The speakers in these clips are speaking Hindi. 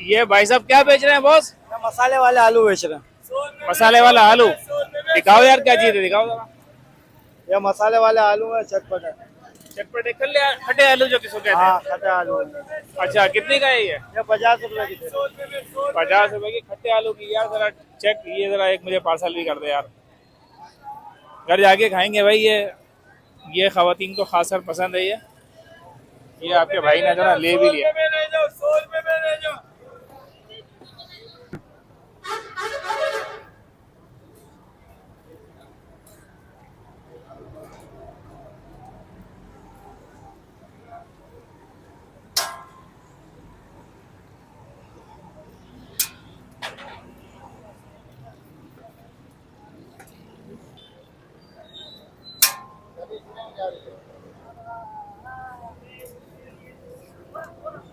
ये भाई साहब क्या बेच रहे हैं बॉस? मसाले वाले आलू बेच रहे हैं। मसाले वाला आलू दिखाओ यार, क्या चीज है दिखाओ जरा। ये मसाले वाले आलू है, चटपट है। चटपटे खट्टे आलू जो किसको कहते हाँ, हैं। खट्टे आलू है। अच्छा, कितने का है ये? 50 रुपए की थे। 50 रुपए की खट्टे आलू की। यार जरा चेक, ये जरा एक मुझे पार्सल भी कर दे यार, घर जाके खाएंगे भाई। ये खवातीन को खासकर पसंद है ये आपके भाई ने जो ना ले भी लिया।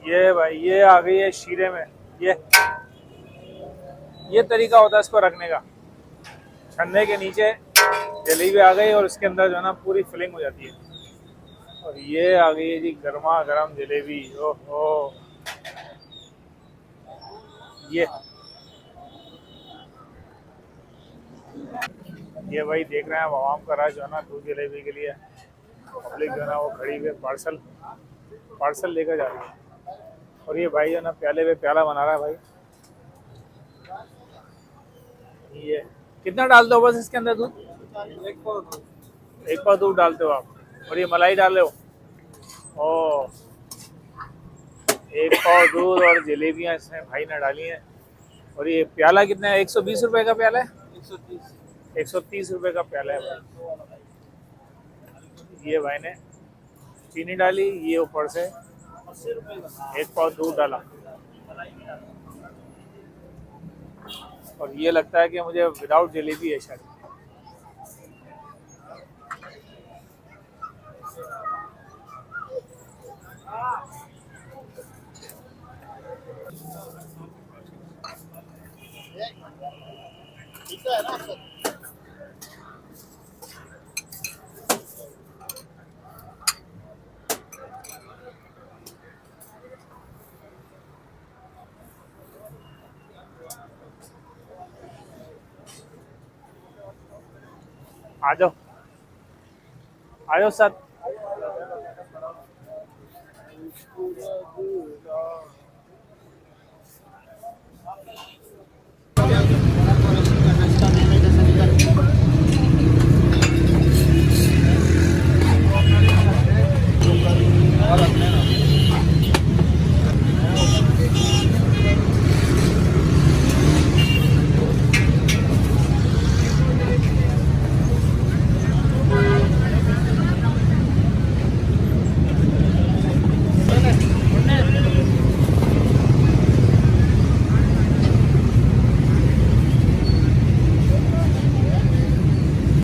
ये भाई ये आ गई है शीरे में। ये तरीका होता है इसको रखने का। छन्ने के नीचे जलेबी आ गई और उसके अंदर जो है ना पूरी फिलिंग हो जाती है। और ये आ गई है जी गर्मा गर्म जलेबी। ओहो, ये भाई देख रहे हैं अब आवाम का राज जो है ना दूध जलेबी के लिए। पब्लिक जो है ना वो खड़ी हुई पार्सल पार्सल लेकर जा रही है। और ये भाई जो है ना प्याले पे प्याला बना रहा है भाई। ये कितना डालते हो बस इसके अंदर दूध? एक पाव दूध डालते हो आप और ये मलाई डाल रहे हो। ओ, एक पाव दूध और जलेबियां इसने भाई ने डाली हैं। और ये प्याला कितना है? 120 रुपए का प्याला है। 130 रुपए का प्याला है भाई। ये भाई ने चीनी डाली, ये ऊपर से एक पाव दूध डाला। और ये लगता है कि मुझे विदाउट जलेबी है शायद। आ जाओ, आ जाओ सर।